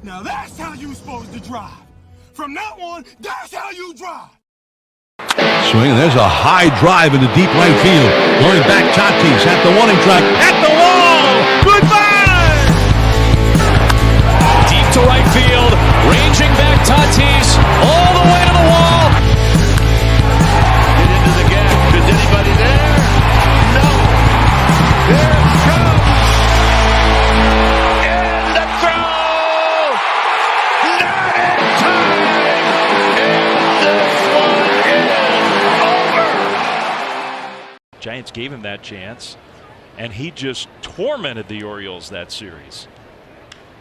Now that's how you supposed to drive. From now on, that's how you drive. Swing, there's a high drive into deep right field. Going back, Tatis at the warning track, at the wall. Goodbye! Deep to right field, ranging back Tatis, all the way to the wall. Get into the gap. Is anybody there? No. There it comes. And the throw. Not in time. And this one is over. Giants gave him that chance, and he just tormented the Orioles that series.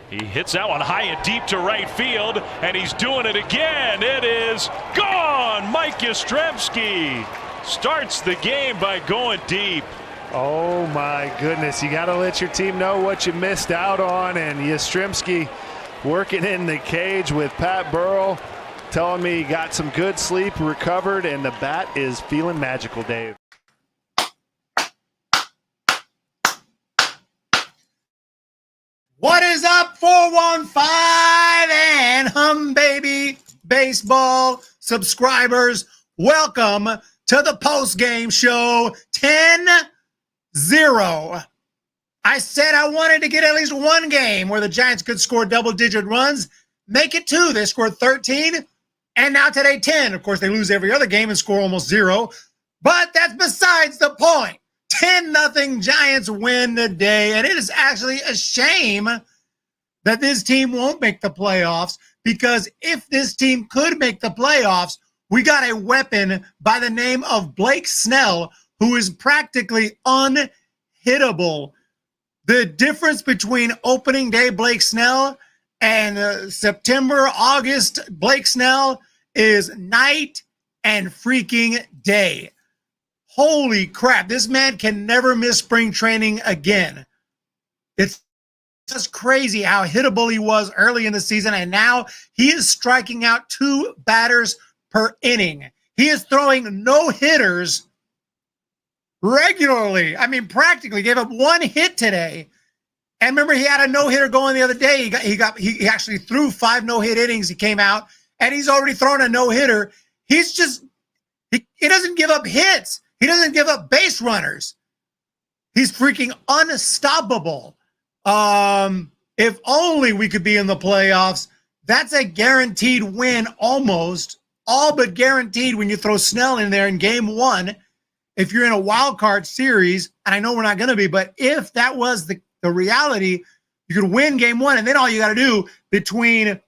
He hits that one high and deep to right field, and he's doing it again. It is gone. Mike Yastrzemski starts the game by going deep. Oh my goodness, you got to let your team know what you missed out on, and Yastrzemski working in the cage with Pat Burrell, telling me he got some good sleep, recovered, and the bat is feeling magical, Dave. What is up, 415 and Hum Baby Baseball subscribers? Welcome to the post-game show 10-0. I said I wanted to get at least one game where the Giants could score double-digit runs. Make it 2. They scored 13, and now today 10. Of course, they lose every other game and score almost 0, but that's besides the point. 10-0 Giants win today, and it is actually a shame that this team won't make the playoffs, because if this team could make the playoffs, we got a weapon by the name of Blake Snell, who is practically unhittable. The difference between opening day Blake Snell and September, August Blake Snell is night and freaking day. Holy crap, this man can never miss spring training again. It's just crazy how hittable he was early in the season, and now he is striking out 2 batters per inning. He is throwing no-hitters regularly. I mean, practically gave up 1 hit today. And remember, he had a no-hitter going the other day. He actually threw 5 no-hit innings. He came out, and he's already thrown a no-hitter. He's just he doesn't give up hits. He doesn't give up base runners. He's freaking unstoppable. If only we could be in the playoffs. That's a guaranteed win, almost. All but guaranteed when you throw Snell in there in game 1. If you're in a wild card series, and I know we're not going to be, but if that was the reality, you could win game 1, and then all you got to do between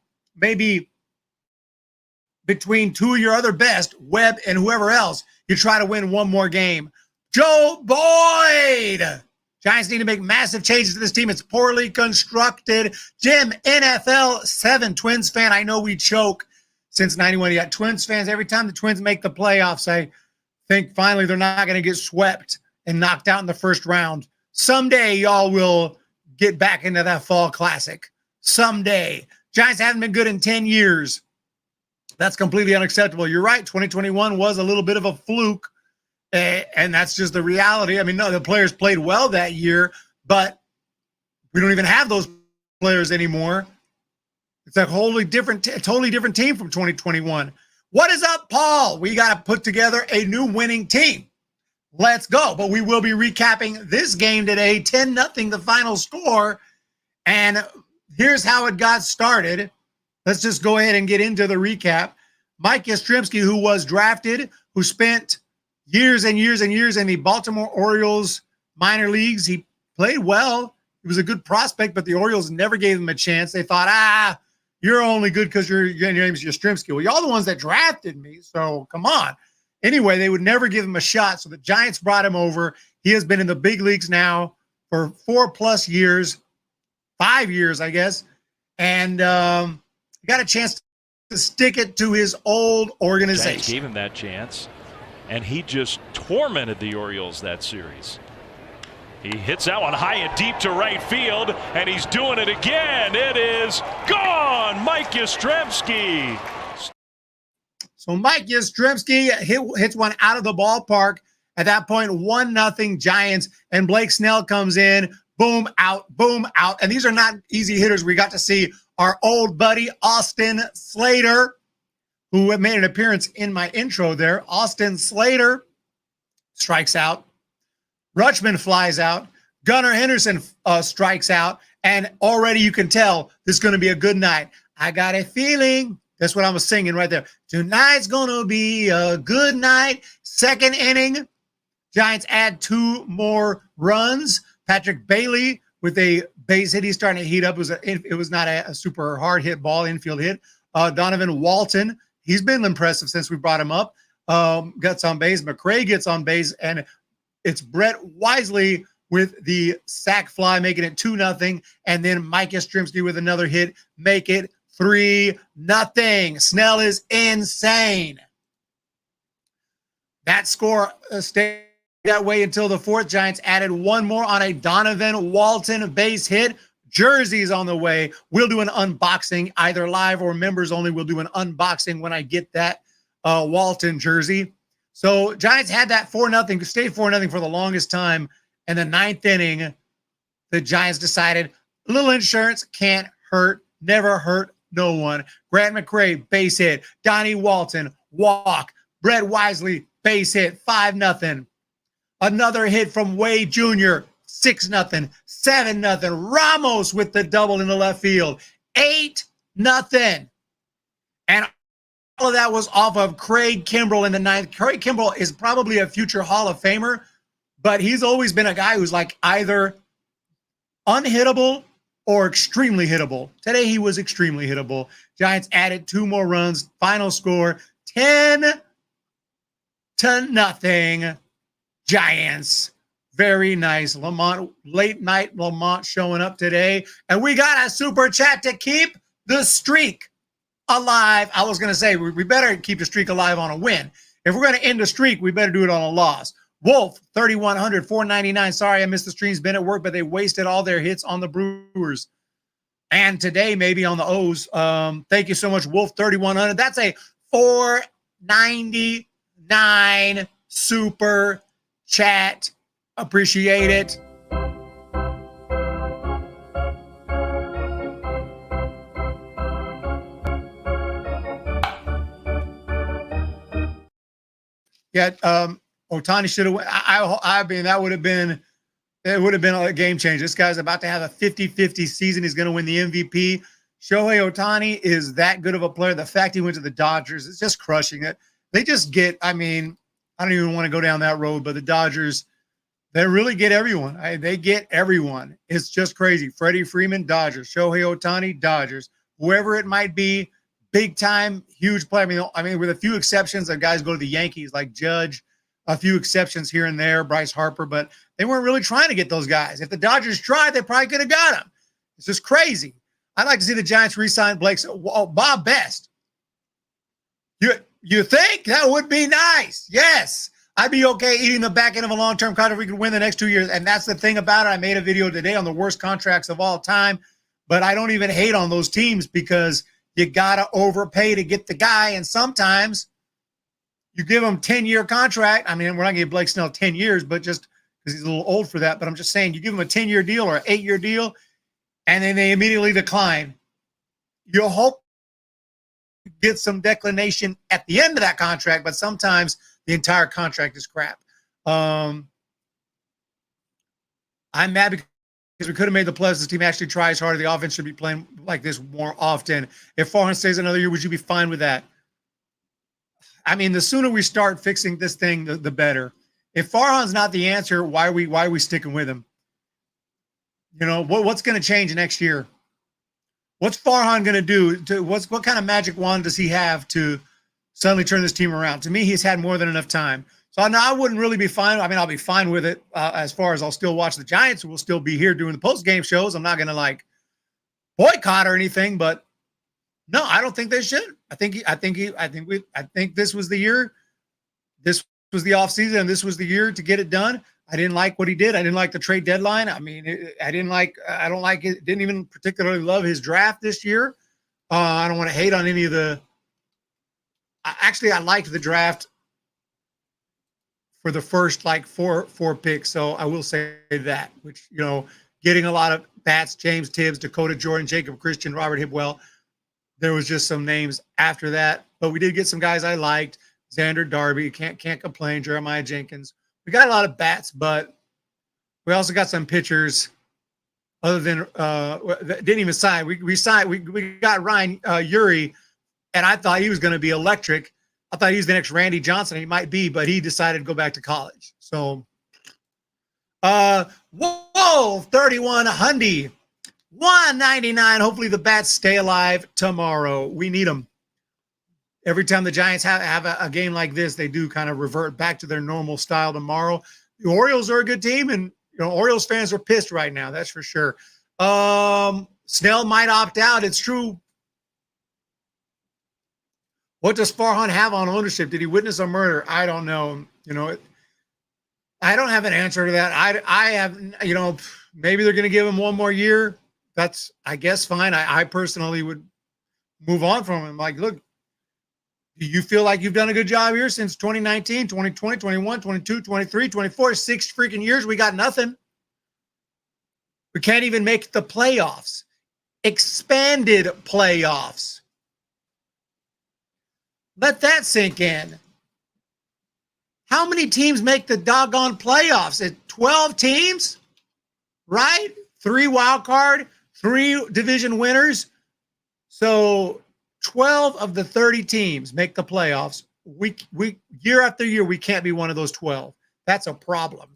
2 of your other best, Webb and whoever else, you try to win 1 more game. Joe Boyd! Giants need to make massive changes to this team. It's poorly constructed. Jim, NFL 7 Twins fan. I know we choke since 91. You got Twins fans. Every time the Twins make the playoffs, I think finally they're not going to get swept and knocked out in the first round. Someday y'all will get back into that fall classic. Someday. Giants haven't been good in 10 years. That's completely unacceptable. You're right. 2021 was a little bit of a fluke. And that's just the reality. I mean, no, the players played well that year, but we don't even have those players anymore. It's a totally different team from 2021. What is up, Paul? We got to put together a new winning team. Let's go. But we will be recapping this game today. 10-0, the final score. And here's how it got started. Let's just go ahead and get into the recap. Mike Yastrzemski, who was drafted, who spent years and years and years in the Baltimore Orioles minor leagues. He played well. He was a good prospect, but the Orioles never gave him a chance. They thought, you're only good because your name is Yastrzemski. Well, y'all the ones that drafted me, so come on. Anyway, they would never give him a shot, so the Giants brought him over. He has been in the big leagues now for 4+ years, 5 years, I guess, and he got a chance to stick it to his old organization. Giants gave him that chance, and he just tormented the Orioles that series. He hits that one high and deep to right field, and he's doing it again. It is gone. Mike Yastrzemski. So Mike Yastrzemski hits one out of the ballpark. At that point, 1-0 Giants, and Blake Snell comes in, boom, out, boom, out. And these are not easy hitters. We got to see our old buddy, Austin Slater, who made an appearance in my intro there. Austin Slater strikes out. Rutschman flies out. Gunnar Henderson strikes out. And already you can tell this is going to be a good night. I got a feeling. That's what I was singing right there. Tonight's going to be a good night. Second inning. Giants add 2 more runs. Patrick Bailey with a base hit. He's starting to heat up. It was not a super hard hit ball, infield hit. Donovan Walton, he's been impressive since we brought him up. Gets on base. McRae gets on base. And it's Brett Wisely with the sac fly, making it 2-0. And then Mike Yastrzemski with another hit, make it 3-0. Snell is insane. That score stayed that way until the 4th. Giants added 1 more on a Donovan Walton base hit. Jerseys on the way. We'll do an unboxing, either live or members only. We'll do an unboxing when I get that Walton jersey. So Giants had that 4-0, stayed 4-0 for the longest time. And the 9th inning, the Giants decided a little insurance can't hurt, never hurt no one. Grant McRae, base hit. Donnie Walton, walk. Brett Wisely, base hit, 5-0. Another hit from Wade Jr., 6-0, 7-0. Ramos with the double in the left field, 8-0. And all of that was off of Craig Kimbrell in the 9th. Craig Kimbrell is probably a future Hall of Famer, but he's always been a guy who's like either unhittable or extremely hittable. Today he was extremely hittable. Giants added 2 more runs. Final score, 10-0. Giants. Very nice. Lamont, late night Lamont showing up today. And we got a super chat to keep the streak alive. I was going to say, we better keep the streak alive on a win. If we're going to end the streak, we better do it on a loss. Wolf, 3,100, 499. Sorry, I missed the streams. Been at work, but they wasted all their hits on the Brewers. And today, maybe on the O's. Thank you so much, Wolf, 3,100. That's a 499 super chat. Appreciate it. Yeah, Ohtani should have. I mean, that would have been. It would have been a game changer. This guy's about to have a 50-50 season. He's going to win the MVP. Shohei Ohtani is that good of a player. The fact he went to the Dodgers is just crushing it. They just get. I mean, I don't even want to go down that road, but the Dodgers, they really get everyone. They get everyone. It's just crazy. Freddie Freeman, Dodgers. Shohei Ohtani, Dodgers. Whoever it might be, big time, huge player. I mean, with a few exceptions, of guys go to the Yankees like Judge. A few exceptions here and there, Bryce Harper, but they weren't really trying to get those guys. If the Dodgers tried, they probably could have got them. It's just crazy. I'd like to see the Giants re-sign Blake. Bob Best. You think that would be nice? Yes. I'd be okay eating the back end of a long-term contract if we could win the next 2 years. And that's the thing about it. I made a video today on the worst contracts of all time, but I don't even hate on those teams because you got to overpay to get the guy. And sometimes you give him 10-year contract. I mean, we're not going to give Blake Snell 10 years, but just because he's a little old for that. But I'm just saying, you give him a 10-year deal or an 8-year deal, and then they immediately decline. You'll hope you get some declination at the end of that contract, but sometimes the entire contract is crap. I'm mad because we could have made the playoffs. This team actually tries harder. The offense should be playing like this more often. If Farhan stays another year, would you be fine with that? I mean, the sooner we start fixing this thing, the better. If Farhan's not the answer, why are we sticking with him? You know, what's going to change next year? What's Farhan going to do? What kind of magic wand does he have to suddenly turn this team around? To me, he's had more than enough time. So I wouldn't really be fine. I mean, I'll be fine with it as far as I'll still watch the Giants. We'll still be here doing the post-game shows. I'm not going to like boycott or anything, but no, I don't think they should. I think this was the year. This was the offseason, and this was the year to get it done. I didn't like what he did. I didn't like the trade deadline. I mean, I don't like it. Didn't even particularly love his draft this year. I don't want to hate on any of the. Actually, I liked the draft for the first like four picks. So I will say that, which, you know, getting a lot of bats, James Tibbs, Dakota Jordan, Jacob Christian, Robert Hibwell. There was just some names after that, but we did get some guys I liked. Xander Darby, can't complain. Jeremiah Jenkins. We got a lot of bats, but we also got some pitchers other than didn't even sign. We signed. We got Ryan Uri, and I thought he was going to be electric. I thought he was the next Randy Johnson. He might be, but he decided to go back to college. So, 31 Hundy, 199. Hopefully the bats stay alive tomorrow. We need them. Every time the Giants have a game like this, they do kind of revert back to their normal style tomorrow. The Orioles are a good team, and Orioles fans are pissed right now. That's for sure. Snell might opt out. It's true. What does Farhan have on ownership? Did he witness a murder? I don't know. I don't have an answer to that. I have, maybe they're going to give him one more year. That's, I guess, fine. I personally would move on from him. Like, look, do you feel like you've done a good job here since 2019, 2020, 21, 22, 23, 24, 6 freaking years? We got nothing. We can't even make the playoffs. Expanded playoffs. Let that sink in. How many teams make the doggone playoffs? At 12 teams, right? 3 wild card, 3 division winners. So 12 of the 30 teams make the playoffs. We year after year, we can't be one of those 12. That's a problem.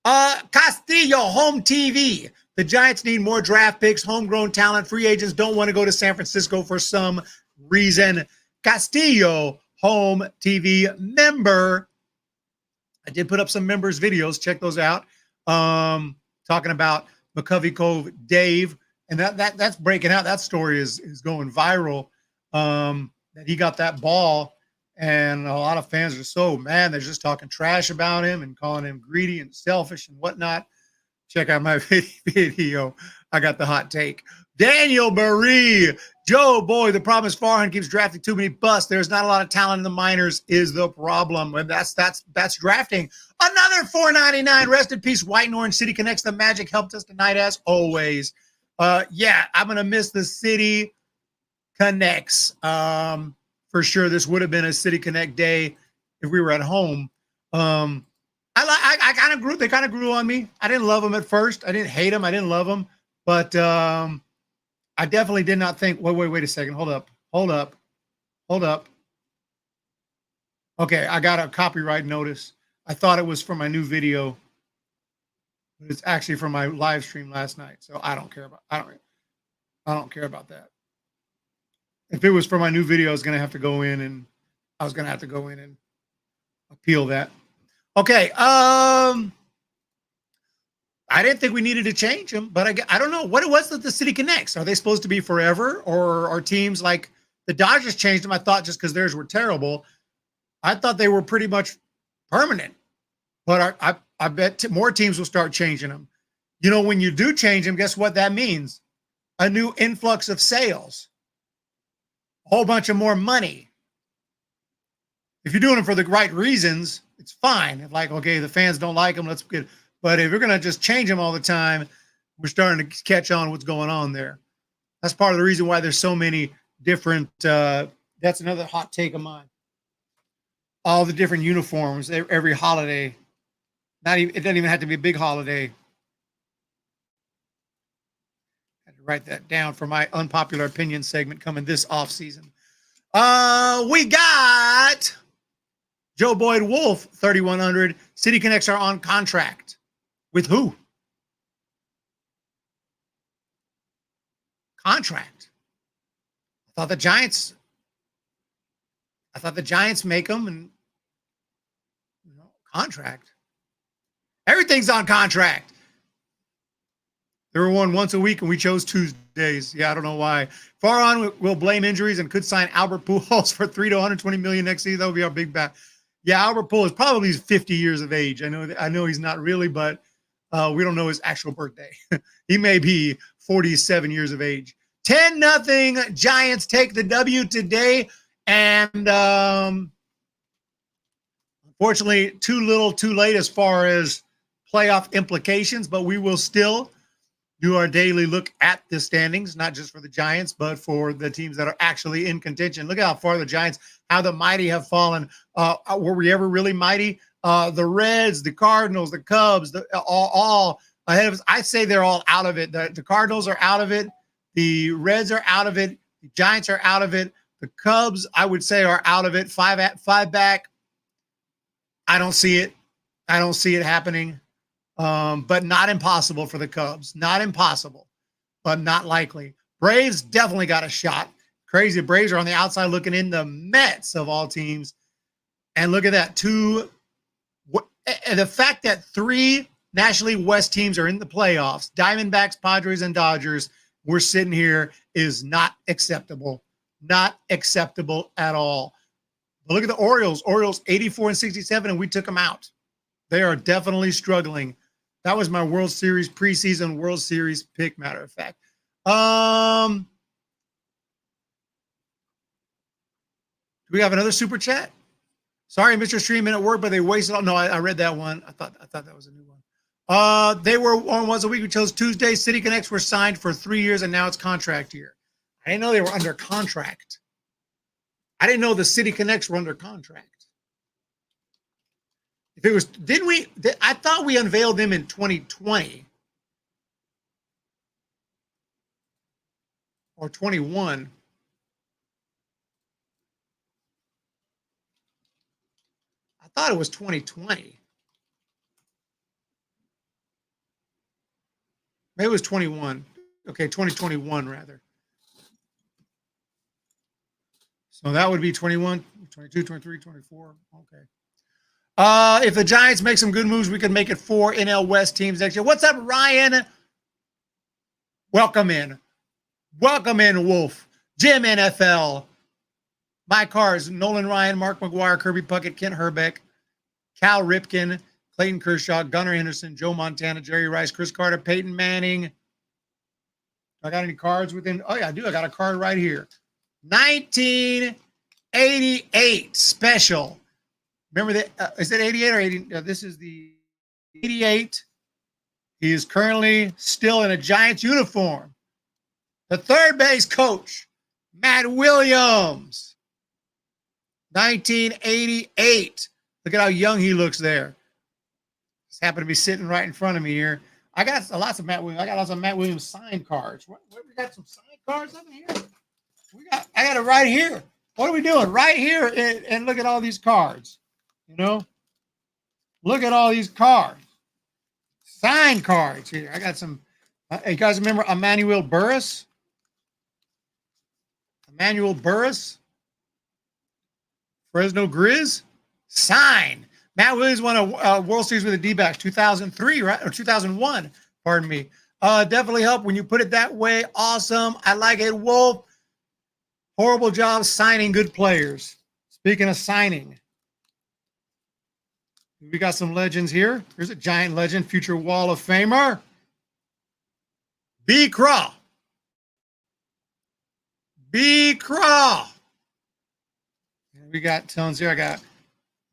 Castillo, home TV. The Giants need more draft picks, homegrown talent. Free agents don't want to go to San Francisco for some reason. Castillo, home TV member. I did put up some members' videos. Check those out. Talking about McCovey Cove Dave. And that's breaking out. That story is going viral. That he got that ball, and a lot of fans are so mad. They're just talking trash about him and calling him greedy and selfish and whatnot. Check out my video. I got the hot take. Daniel Marie, Joe Boy. The problem is Farhan keeps drafting too many busts. There's not a lot of talent in the minors is the problem. And that's drafting. Another $4.99. Rest in peace, White and Orange City Connects. The Magic helped us tonight as always. Yeah, I'm going to miss the City Connects. For sure, this would have been a City Connect day if we were at home. I kind of grew. They kind of grew on me. I didn't love them at first. I didn't hate them. I didn't love them, but I definitely did not think. Wait a second. Hold up. Okay, I got a copyright notice. I thought it was for my new video, but it's actually from my live stream last night. So I don't care about. I don't care about that. If it was for my new video, I was going to have to go in and appeal that. Okay. I didn't think we needed to change them, but I don't know what it was that the City Connects. Are they supposed to be forever, or are teams like the Dodgers changed them? I thought just because theirs were terrible. I thought they were pretty much permanent, but I bet more teams will start changing them. When you do change them, guess what that means? A new influx of sales. A whole bunch of more money. If you're doing it for the right reasons, it's fine. If okay, the fans don't like them, let's get. But if you're going to just change them all the time, we're starting to catch on what's going on there. That's part of the reason why there's so many different. That's another hot take of mine. All the different uniforms, every holiday. It doesn't even have to be a big holiday. Write that down for my unpopular opinion segment coming this off season. We got Joe Boyd Wolf, 3,100. City Connects are on contract. With who? Contract. I thought the Giants make them and contract. Everything's on contract. They were one once a week, and we chose Tuesdays. Yeah, I don't know why. Farhan will blame injuries and could sign Albert Pujols for $3 to $120 million next season. That would be our big bat. Yeah, Albert Pujols probably 50 years of age. I know he's not really, but we don't know his actual birthday. He may be 47 years of age. 10-0 Giants take the W today, and unfortunately, too little, too late as far as playoff implications. But we will still do our daily look at the standings, not just for the Giants, but for the teams that are actually in contention. Look at how far the Giants, how the mighty have fallen. Were we ever really mighty? The Reds, the Cardinals, the Cubs, all ahead of us. I say they're all out of it. The Cardinals are out of it. The Reds are out of it. The Giants are out of it. The Cubs, I would say, are out of it. Five back. I don't see it. I don't see it happening. But not impossible for the Cubs. Not impossible, but not likely. Braves definitely got a shot. Crazy. Braves are on the outside looking in. The Mets of all teams. And look at that. The fact that 3 National League West teams are in the playoffs, Diamondbacks, Padres, and Dodgers, we're sitting here, is not acceptable. Not acceptable at all. But look at the Orioles. Orioles 84-67, and we took them out. They are definitely struggling. That was my World Series preseason World Series pick, matter of fact. Do we have another super chat? Sorry, Mr. Stream at work, but they wasted all. No, I read that one. I thought that was a new one. They were on once a week. We chose Tuesday. City Connects were signed for 3 years, and now it's contract year. I didn't know they were under contract. I didn't know the City Connects were under contract. If it was, didn't we? I thought we unveiled them in 2020 or 21. I thought it was 2020. Maybe it was 21. Okay, 2021 rather. So that would be 21, 22, 23, 24. Okay. If the Giants make some good moves, we can make it 4 NL West teams next year. What's up, Ryan? Welcome in. Welcome in, Wolf. Jim NFL. My cars, Nolan Ryan, Mark McGuire, Kirby Puckett, Kent Herbeck, Cal Ripken, Clayton Kershaw, Gunnar Henderson, Joe Montana, Jerry Rice, Chris Carter, Peyton Manning. I got any cards within? Oh, yeah, I do. I got a card right here. 1988 special. Remember that? Is it 88 or 80? This is the 88. He is currently still in a Giants uniform. The third base coach, Matt Williams. 1988. Look at how young he looks there. Just happened to be sitting right in front of me here. I got lots of Matt Williams. I got lots of Matt Williams signed cards. What we got some signed cards up in here? I got it right here. What are we doing? Right here. And look at all these cards. You know? Look at all these cards. Signed cards here. I got some. You guys remember Emmanuel Burris? Emmanuel Burris? Fresno Grizz? Signed. Matt Williams won a World Series with the D-backs 2003, right? Or 2001, pardon me. Definitely help when you put it that way. Awesome. I like it. Wolf. Horrible job signing good players. Speaking of signing, we got some legends here. Here's a Giant legend, future Wall of Famer. B. Craw. B. Craw. And we got tons here. I got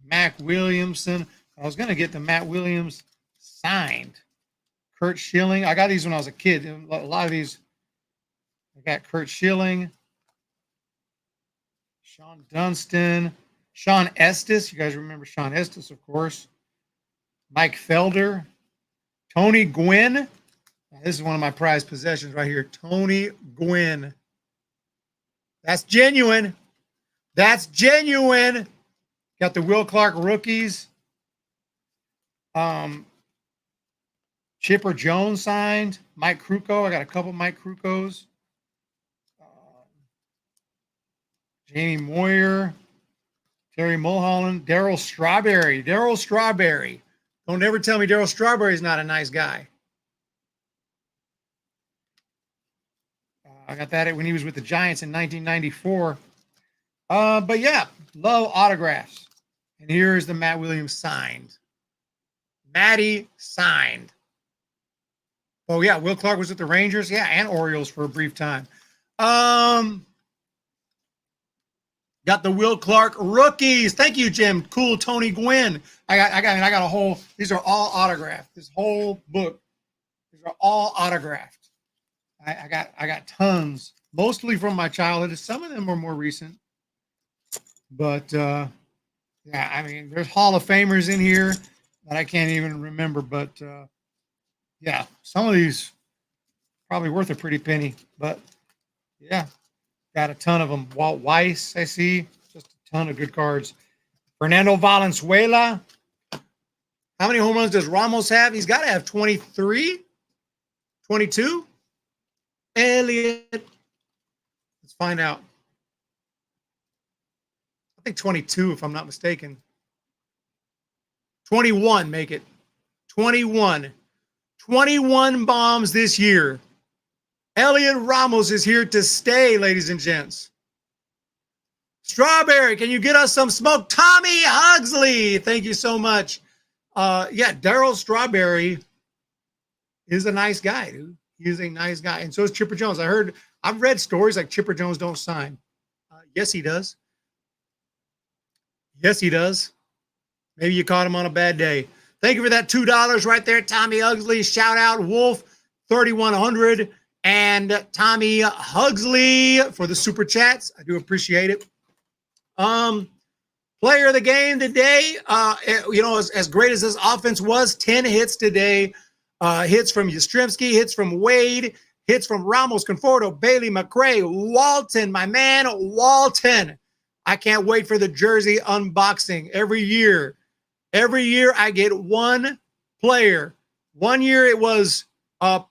Mac Williamson. I was going to get the Matt Williams signed. Kurt Schilling. I got these when I was a kid. A lot of these. I got Kurt Schilling. Sean Dunston. Sean Estes. You guys remember Sean Estes, of course. Mike Felder. Tony Gwynn. This is one of my prized possessions right here. Tony Gwynn. That's genuine. That's genuine. Got the Will Clark rookies. Chipper Jones signed. Mike Krukow. I got a couple Mike Krukos. Jamie Moyer. Terry Mulholland. Darryl Strawberry. Darryl Strawberry. Don't ever tell me Darryl Strawberry is not a nice guy. I got that when he was with the Giants in 1994. But yeah, love autographs. And here is the Matt Williams signed. Matty signed. Oh, yeah, Will Clark was with the Rangers. Yeah, and Orioles for a brief time. Got the Will Clark rookies. Thank you, Jim. Cool, Tony Gwynn. I got a whole, these are all autographed. This whole book, these are all autographed. I got tons, mostly from my childhood. Some of them were more recent, but yeah, I mean, there's Hall of Famers in here that I can't even remember, but yeah, some of these probably worth a pretty penny, but yeah, got a ton of them. Walt Weiss, I see, just a ton of good cards. Fernando Valenzuela. How many home runs does Ramos have? He's got to have 23, 22. Elliott. Let's find out. I think 22, if I'm not mistaken. 21, make it. 21. 21 bombs this year. Elliott Ramos is here to stay, ladies and gents. Strawberry, can you get us some smoke? Tommy Hugsley, thank you so much. Yeah, Darryl Strawberry is a nice guy, dude. He's a nice guy. And so is Chipper Jones. I've read stories like Chipper Jones don't sign. Yes, he does. Yes, he does. Maybe you caught him on a bad day. Thank you for that $2 right there, Tommy Hugsley. Shout out Wolf 3100 and Tommy Hugsley for the super chats. I do appreciate it. Player of the game today, as great as this offense was, 10 hits today. Hits from Yastrzemski, hits from Wade, hits from Ramos, Conforto, Bailey, McRae, Walton, my man, Walton. I can't wait for the jersey unboxing every year. Every year I get one player. One year it was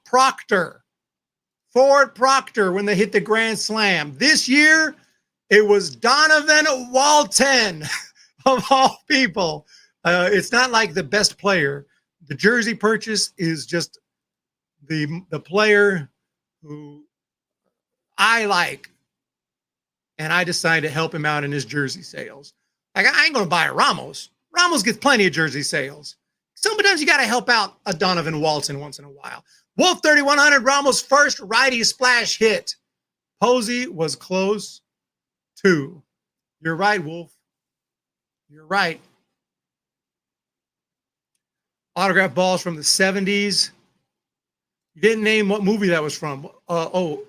Proctor, Ford Proctor when they hit the Grand Slam. This year it was Donovan Walton of all people. It's not like the best player. The jersey purchase is just the player who I like, and I decided to help him out in his jersey sales. Like, I ain't going to buy a Ramos. Ramos gets plenty of jersey sales. Sometimes you got to help out a Donovan Walton once in a while. Wolf 3100, Ramos' first righty splash hit. Posey was close too. You're right, Wolf. You're right. Autograph balls from the 70s. You didn't name what movie that was from. You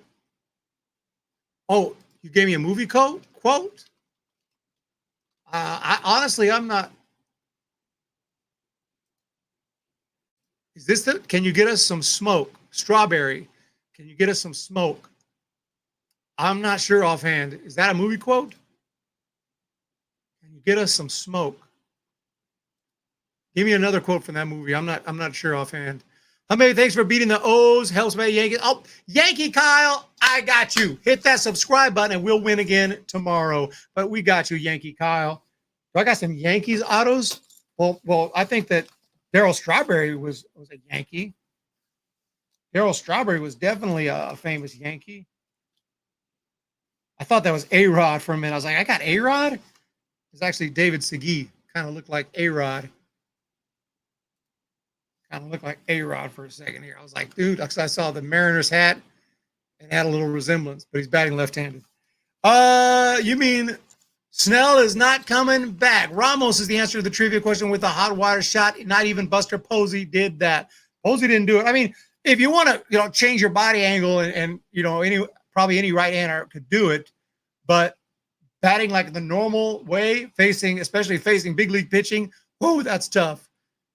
gave me a movie quote? I'm not. Is this the? Can you get us some smoke? Strawberry. Can you get us some smoke? I'm not sure offhand. Is that a movie quote? Can you get us some smoke? Give me another quote from that movie. I'm not sure offhand. How many thanks for beating the O's? Helps my Yankees. Oh, Yankee Kyle, I got you. Hit that subscribe button and we'll win again tomorrow. But we got you, Yankee Kyle. Do I got some Yankees autos? Well, I think that Darryl Strawberry was a Yankee. Darryl Strawberry was definitely a famous Yankee. I thought that was A-Rod for a minute. I was like, I got A-Rod? It's actually David Segui. Kind of looked like A-Rod. Kind of looked like A-Rod for a second here. I was like, dude, because I saw the Mariners hat and had a little resemblance, but he's batting left-handed. You mean Snell is not coming back? Ramos is the answer to the trivia question with a hot water shot. Not even Buster Posey did that. Posey didn't do it. I mean, if you want to, change your body angle and probably any right-hander could do it, but batting like the normal way, especially facing big league pitching, that's tough.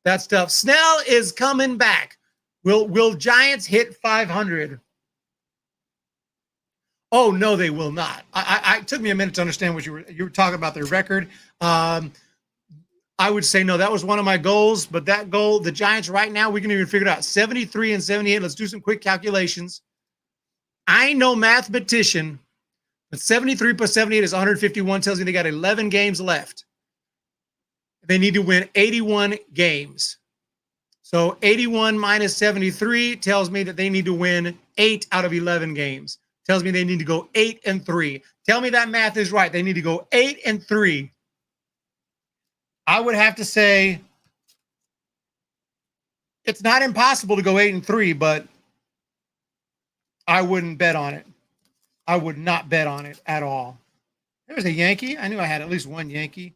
That's tough. Snell is coming back. Will Giants hit 500? Oh, no, they will not. It took me a minute to understand what you were talking about, their record. I would say no, that was one of my goals, but that goal, the Giants right now, we can even figure it out. 73 and 78. Let's do some quick calculations. I ain't no mathematician, but 73 plus 78 is 151. Tells me they got 11 games left. They need to win 81 games. So 81 minus 73 tells me that they need to win 8 out of 11 games. Tells me they need to go 8-3. Tell me that math is right. They need to go 8-3. I would have to say it's not impossible to go 8-3, but I wouldn't bet on it. I would not bet on it at all. There's a Yankee. I knew I had at least one Yankee.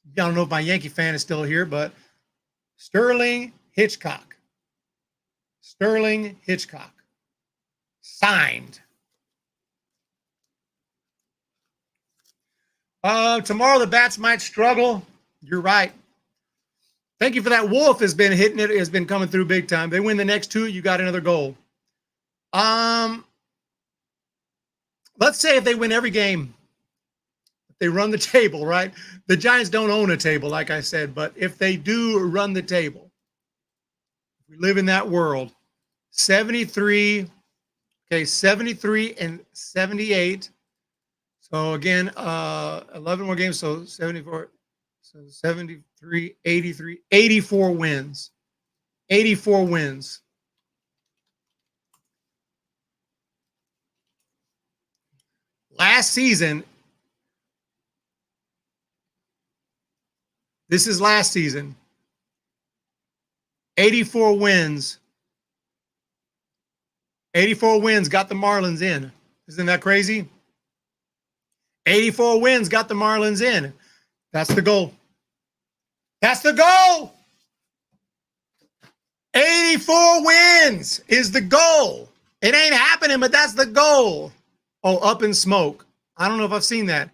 I don't know if my Yankee fan is still here, but Sterling Hitchcock. Sterling Hitchcock. Signed. Tomorrow the bats might struggle. You're right. Thank you for that. Wolf has been hitting it, has been coming through big time. They win the next two, you got another goal. Let's say if they win every game, they run the table, right? The Giants don't own a table, like I said, but if they do run the table, we live in that world. 73 and 78. So again, 11 more games, so 74, so 73, 83, 84 wins. 84 wins. Last season, this is last season, 84 wins. 84 wins got the Marlins in. Isn't that crazy? 84 wins got the Marlins in. That's the goal. That's the goal. 84 wins is the goal. It ain't happening, but that's the goal. Oh, up in smoke. I don't know if I've seen that.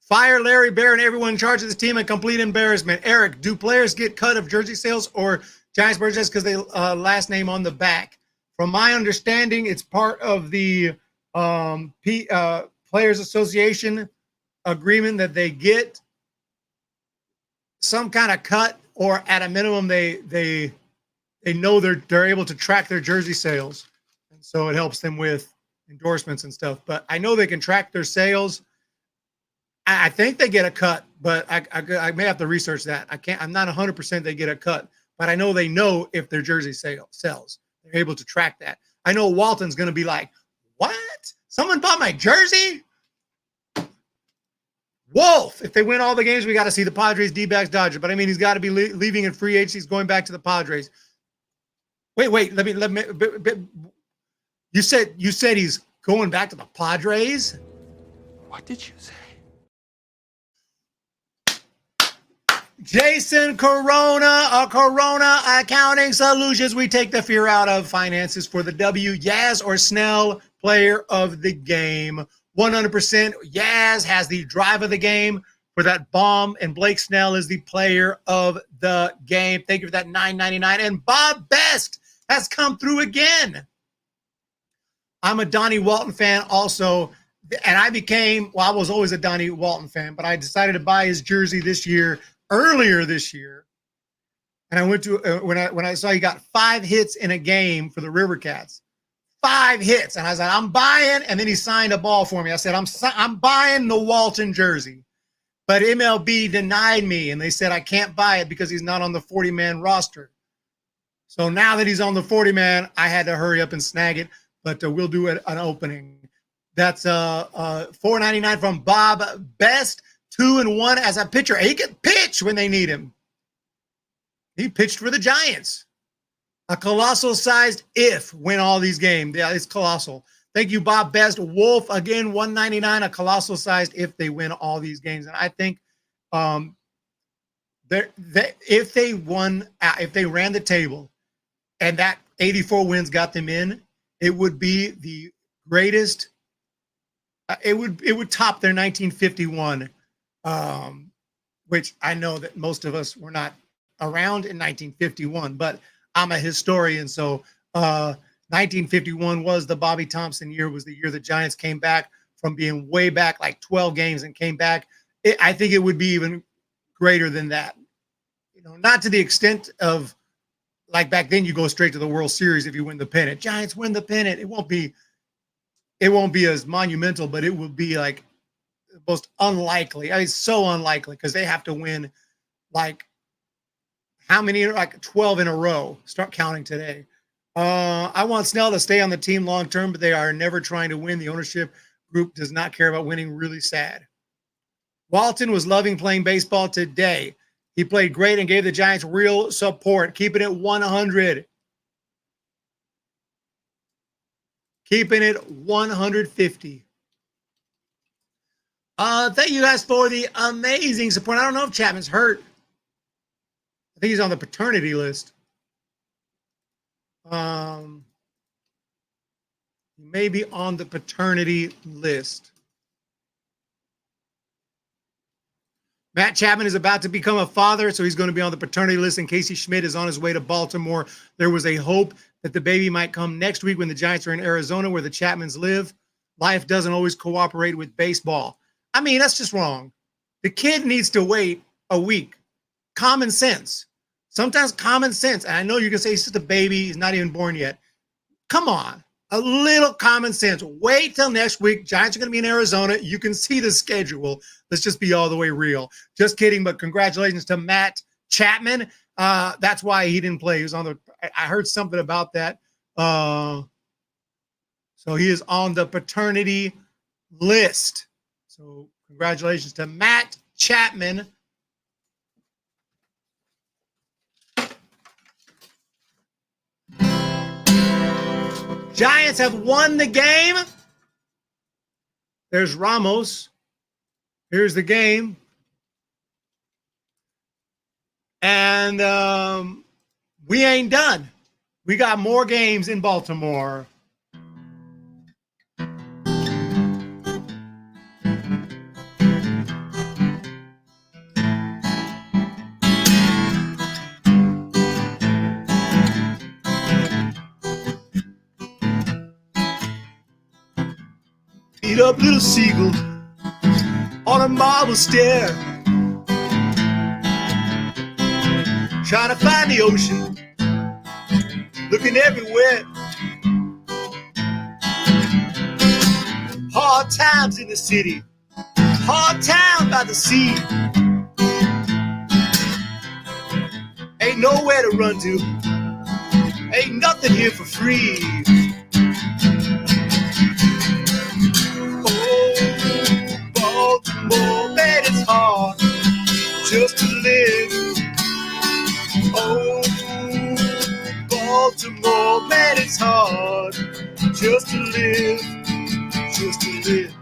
Fire Larry Bear and everyone in charge of this team, a complete embarrassment. Eric, do players get cut of jersey sales or Giants purchase because they last name on the back? From my understanding, it's part of the Players Association agreement that they get some kind of cut, or at a minimum, they know they're able to track their jersey sales, and so it helps them with endorsements and stuff. But I know they can track their sales. I think they get a cut, but I may have to research that. I'm not 100% they get a cut, but I know they know if their jersey sells. They're able to track that. I know Walton's going to be like, what? Someone bought my jersey? Wolf, if they win all the games, we got to see the Padres, D-backs, Dodgers. But I mean, he's got to be leaving in free agency. He's going back to the Padres. Wait. Let me. You said he's going back to the Padres? What did you say? Jason Corona Accounting Solutions. We take the fear out of finances for the W. Yaz or Snell, player of the game. 100%. Yaz has the drive of the game for that bomb, and Blake Snell is the player of the game. Thank you for that $9.99. And Bob Best has come through again. I'm a Donnie Walton fan also, and I was always a Donnie Walton fan, but I decided to buy his jersey earlier this year, and I went to when I saw he got 5 hits in a game for the River Cats, 5 hits, and I was like, I'm buying. And then he signed a ball for me. I said, I'm buying the Walton jersey, but MLB denied me, and they said I can't buy it because he's not on the 40-man roster. So now that he's on the 40-man, I had to hurry up and snag it. But we'll do an opening. That's $4.99 from Bob Best. 2-1 as a pitcher. He can pitch when they need him. He pitched for the Giants. A colossal-sized if win all these games. Yeah, it's colossal. Thank you, Bob Best. Wolf, again, $1.99, a colossal-sized if they win all these games. And I think if they ran the table and that 84 wins got them in, it would be the greatest. It would top their 1951. Which I know that most of us were not around in 1951, but I'm a historian. So 1951 was the Bobby Thompson year, was the year the Giants came back from being way back, like 12 games and came back. I think it would be even greater than that. Not to the extent of like back then you go straight to the World Series if you win the pennant. Giants win the pennant. It won't be as monumental, but it will be like most unlikely. It's so unlikely because they have to win like how many? Like 12 in a row. Start counting today. I want Snell to stay on the team long term, but they are never trying to win. The ownership group does not care about winning. Really sad. Walton was loving playing baseball today. He played great and gave the Giants real support. Keeping it 100. Keeping it 150. Thank you guys for the amazing support. I don't know if Chapman's hurt. I think he's on the paternity list. He may be on the paternity list. Matt Chapman is about to become a father, so he's going to be on the paternity list. And Casey Schmidt is on his way to Baltimore. There was a hope that the baby might come next week when the Giants are in Arizona, where the Chapmans live. Life doesn't always cooperate with baseball. I mean, that's just wrong. The kid needs to wait a week. Common sense. Sometimes common sense. And I know you can say he's just a baby. He's not even born yet. Come on. A little common sense. Wait till next week. Giants are going to be in Arizona. You can see the schedule. Let's just be all the way real. Just kidding, but congratulations to Matt Chapman. That's why he didn't play. He was on the – I heard something about that. So he is on the paternity list. So congratulations to Matt Chapman. Giants have won the game. There's Ramos. Here's the game. And we ain't done. We got more games in Baltimore. Beat up little seagulls on a marble stair, trying to find the ocean, looking everywhere. Hard times in the city, hard times by the sea. Ain't nowhere to run to, ain't nothing here for free. Baltimore, man, it's hard just to live. Oh, Baltimore, man, it's hard just to live, just to live.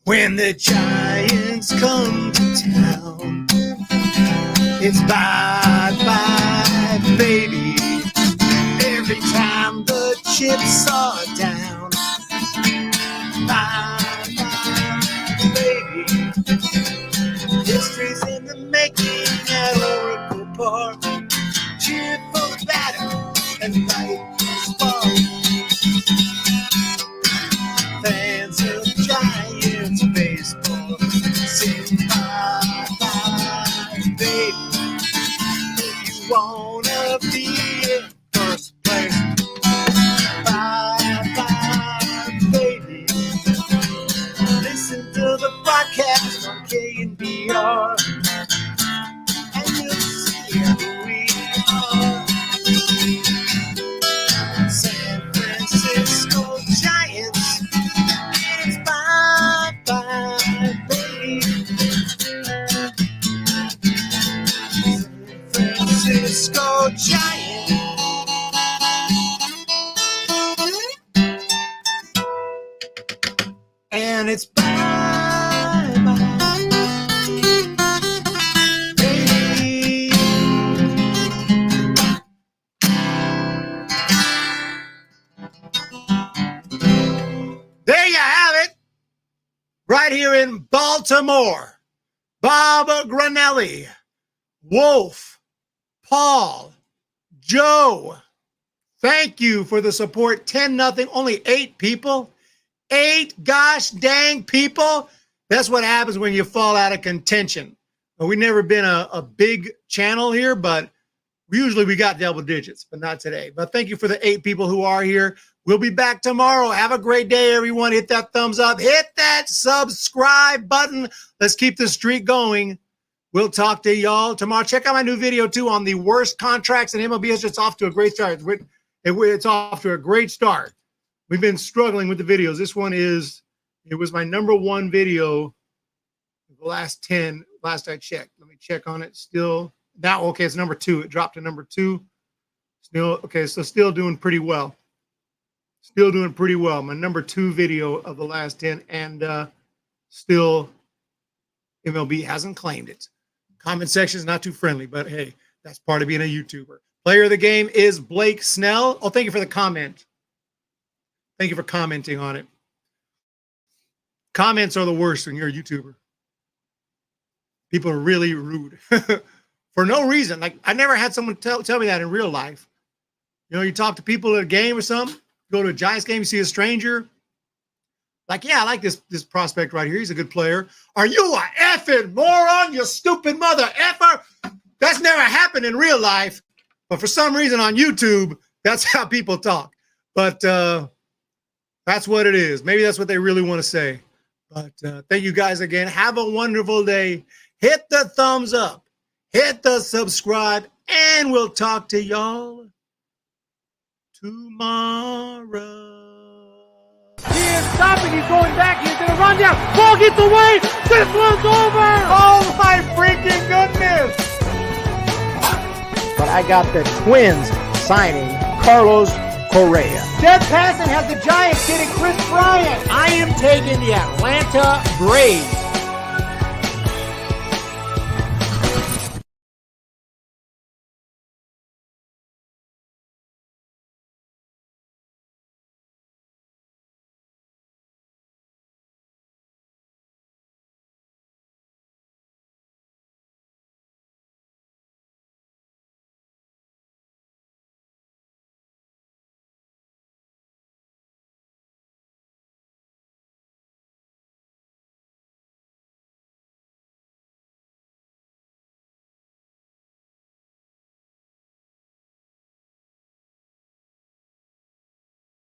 When the Giants come to town, it's bye-bye, baby. Every time the chips are down, bye-bye, baby. History's in the making at Oracle Park. Cheer for the batter and light the spark. Fans of Giants baseball sing bye-bye, baby. Wanna be in first place. Bye-bye, baby. Listen to the broadcast on KNBR, and you'll see who we are. San Francisco Giants, it's bye-bye, baby. Francisco Giant. And it's bye-bye, baby. There you have it. Right here in Baltimore. Bob Granelli, Wolf, Paul, Joe, thank you for the support. 10-0, only 8 people. 8 gosh dang people. That's what happens when you fall out of contention. Well, we've never been a big channel here, but usually we got double digits, but not today. But thank you for the 8 people who are here. We'll be back tomorrow. Have a great day, everyone. Hit that thumbs up. Hit that subscribe button. Let's keep the streak going. We'll talk to y'all tomorrow. Check out my new video, too, on the worst contracts in MLB. It's off to a great start. It's off to a great start. We've been struggling with the videos. This one it was my #1 video the last 10, last I checked. Let me check on it. Still, now, okay, it's #2. It dropped to #2. Still, okay, so still doing pretty well. Still doing pretty well. My number 2 video of the last 10, and still MLB hasn't claimed it. Comment section is not too friendly, but hey, that's part of being a YouTuber. Player of the game is Blake Snell. Oh, thank you for the comment. Thank you for commenting on it. Comments are the worst when you're a YouTuber. People are really rude for no reason. Like, I never had someone tell me that in real life. You know, you talk to people at a game or something, go to a Giants game, you see a stranger. Like, yeah, I like this prospect right here. He's a good player. Are you a effing moron, you stupid mother effer? That's never happened in real life. But for some reason on YouTube, that's how people talk. But that's what it is. Maybe that's what they really want to say. But thank you guys again. Have a wonderful day. Hit the thumbs up. Hit the subscribe. And we'll talk to y'all tomorrow. He is stopping. He's going back. He's going to run down. Ball gets away. This one's over. Oh, my freaking goodness. But I got the Twins signing Carlos Correa. Dead passing has the Giants getting Chris Bryant. I am taking the Atlanta Braves.